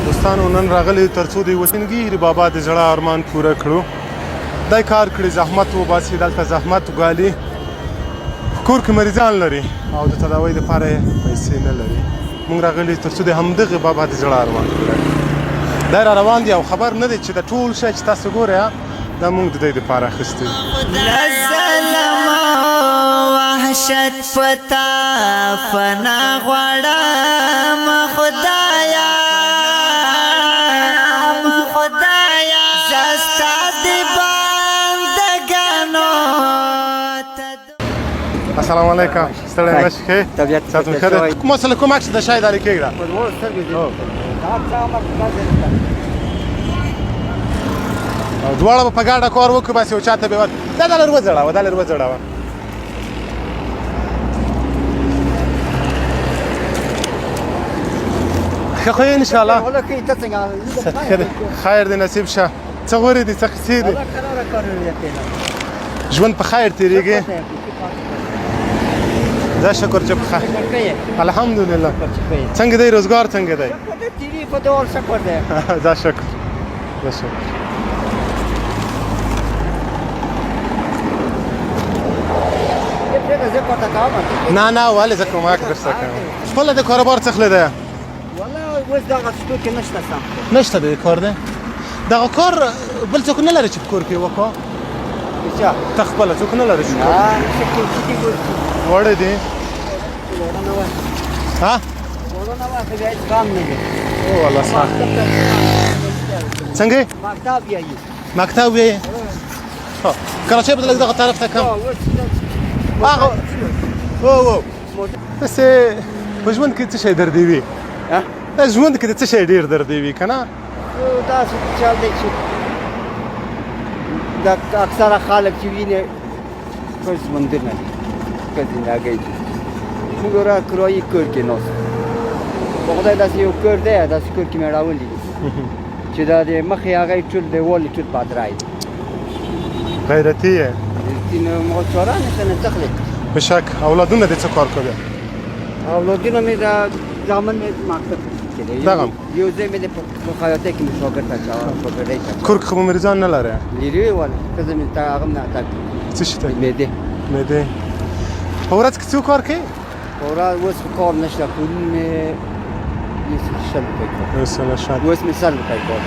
دوستانو نن راغلی تر څو د وطنګیر بابا د زړه ارمان پوره کړو. دا کار کړی زحمت وباسي، دلته زحمت وګالي، کور کې مریضان لري او د تداوی لپاره پیسې نه لري. موږ راغلي تر څو د همدغه بابا د زړه ارمان پوره کړو. دا را روان دی او خبر نه دی چې د ټول شی چې تاسو ګورئ دا موږ د دوی دپاره اخیستی. وحشت پتا فنا غواړم خدایا زستا دی بندګانو. السلام علیکم. ستړی نه شې ښې؟ طبیعت ساتون ښه دی. کوم مسله کوم عکس د شی دارې کېږده دواړه به په ګاډه کار وکړو بس یو چا ته به دا لر وځړاوه دا لر وځړاوه. ښه خو یې انشاءالله خیر دی نصیب شه. څه غورې دي څه قیسې دي؟ ژوند په خیر تېرېږي؟ دا شکر چې په خیر. الحمدلله. څنګه دی روزګار څنګه دی؟ دا شکر دا شکر. نه نه ولې زه کومک درسره کوم. خپله د کاروبار څه خله دی؟ اوس دغه څوک نشته سم نشته د کار دی؟ دغه کار بل څوک نه لري چې په کور کې وکړو؟ ته خپله څوک نه لري چې وړې دي؟ ها؟ او والله سخت. څنګه؟ مکتب یې؟ کراچۍ به لږ دغه طرف ته کم هغه داسې په ژوند کې څه شی دردي وي؟ ژوند کې د څه شی ډېر دردي وي که نه؟ داسې چل دی چې د اکثره خلک چې وینې ښه ژوندونه دي ښه زندګۍ دي. موږ را کرایي کور کې ناست په خدای داسې یو کور دی داسې کور کې مې راولي دي چې دا د مخې هغه یې ټول دیوال یې ټول پادرای دی. غیرتي یې؟ نو ما چاره نشته نه تخلي. بشک. اولادونه دې څه کار کوي؟ اولادونه مې د زامن مې مکتب دغه یو ځای مې د خیاطۍ کې مې شاګرد اچاوه شاګردۍ ته. کور کې خو مریضان نه لرې؟ لري ولا ښځه مې ته هغه نه اتک څه شي ته؟ معدې معدې. په ورځ کې څو کار کوي؟ په ورځ اوس خو کار نشته پرون مې شل روپۍ کار اوس مې 100 روپۍ کار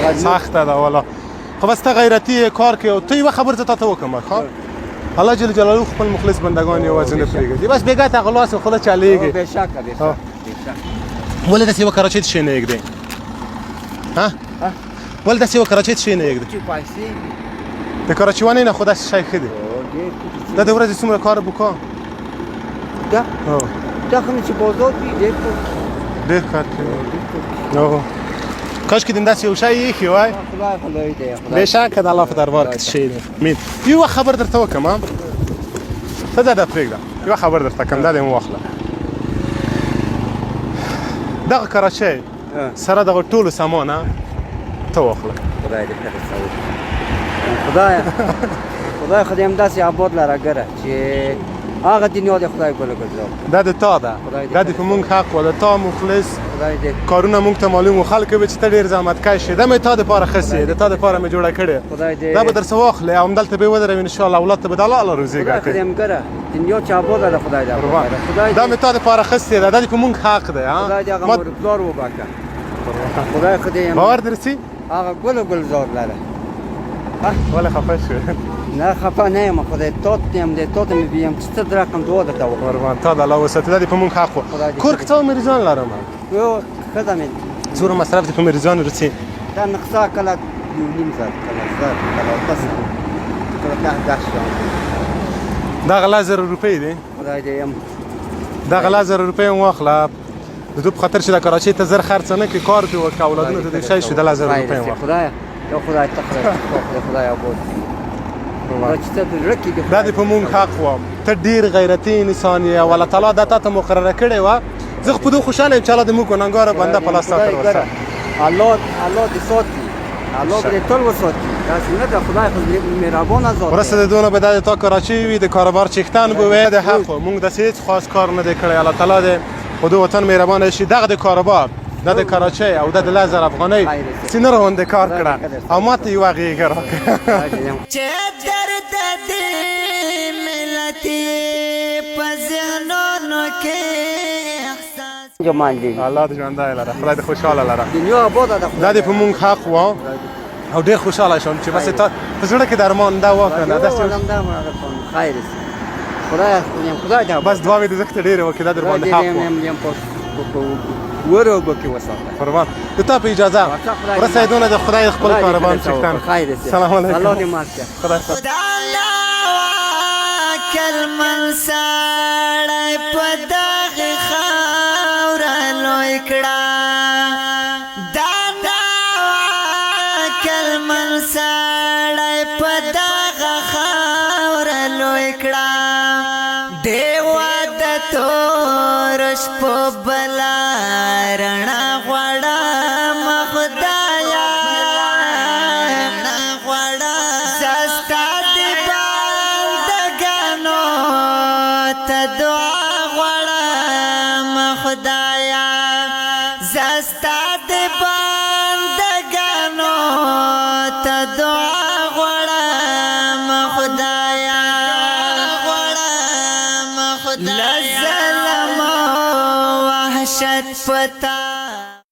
کوم. سخته ده والا. خو بس ته غیرتي یې کار کوي او ته یوه خبر زه تا ته وکړم ښه؟ الله جل جلاله خپل مخلص بندگان یوازې نه پرېږدي. بس بېګا ته غلاس خوله چلېږي. بېشکه بېشکه. ولې داسې یوه کراچۍ ته شی نه یږدې؟ ها؟ ولې داسې یوه کراچۍ ته شی نه یږدې؟ چې پیسې د کراچیوانۍ نه خو داسې شی ښه دی. دا د ورځې څومره کار وکړه؟ دا خو چې بازار وي ډېر کار کوي. کاشکې دې داسې یو شی ایښی وای. خدای دی بېشکه د الله په دربار کې څه شی دی. مین یوه خبر درته وکړم ته دا پرېږده یوه خبر درته کوم دا دې مو واخله. دغه کراچۍ سره دغه ټولو سامان ته واخله. خدای دې خیر وکړي. خدای خو دې همداسې آباد لره ګره چې هغه دنیا د خدای ګله ګرځاو. دا د تا ده دا د په موږ حق و د تا مخلص کارونه موږ ته معلوم و خلک به چې ته ډېر زحمتکش یې دا مې تا دپاره ښه د تا دپاره مې جوړه کړې دا به در څه واخلې او همدلته به یې ودروې انشاءالله اولاد ته به د الله الله روزي ګټې. خدای دې ګره دنیا چې آباده ده خدای دې دا مې تا دپاره ښه دا د په موږ حق دی. خدای دې هغه مور پلار وبخښه. خدای خو دې باور درسي هغه ګلزار لره. ولې خفه شوې؟ نه خفه نه یم خدای تا ته یم دی تا ته مې بیم چې ته د رقم دعا درته وکړم. قربان تا د الله وساتي دا دې په موږ حق و. کور کې څو مریضان لرم؟ یو ښځه مې څومره مصرف دې په مریضانو رسي؟ دا نقصه کله 1.5 زره کله 1000 کله 10 دغه 1000 روپۍ دي؟ خدای دې یم دغه 1000 روپۍ هم واخله د دوی په خاطر چې د کراچۍ ته زر خرڅ نه کړي کار دې وکړه اولادونو ته دې شی شو د 1000 روپۍ هم واخله. خدایه یو خدای ته خدای آباد دا دې په موږ حق و. ته ډېر غیرتي انسان یې او الله تعالی دا تا ته مقرره کړې وه. زه خو په دې خوشحاله یم چې الله دې موږ ګنهګاره بنده په لاس ساتر ورسه. الله دې ساتي الله دې ټول وساتي. داسې نه ده خدای خو مهربانه ذات دی. وروسته د دونه به دا د تا کراچۍ وي د کاروبار چښتن به وي د حق و. موږ داسې هېڅ خاص کار نه دی کړی. الله تعالی دې خو د وطن مهربانه شي. دغه د کاروبار دا د کراچۍ او دا د 1000 افغانۍ سینه راغونډې کار کړه او ما ته یوه غېږه راکړه چې درد دې ملت په ذهنونو کې احساس جمال دي الله دې ژوندی لره خدای دې خوشحاله لره دنیا آباده ده دا دې په مونږ حق و او ډېر خوشحاله شوم چې بس تا په زړه کې د ارمان دا وکنه داسې خیر خدای ته بس دعا مې دې ځکه ډېرې وکړې دا در باندې حق و ورو بکی وساته قربان د تا په اجازه رسېدونه د خدای خپل کاروان څښتن سلام علیکم الله دې مات کړه خدای کلمن سړی په دغه خاوره لوی کړه دا کلمن سړی په دغه خاوره لوی کړه دیوه د تور شپو بلا رڼا غواړم خدایا رڼا غواړم زستا دې بندګانو ته دعا غواړم خدایا زستا دې بندګانو ته دعا غواړم خدایا غواړم خدایا لظلم وحشت پتا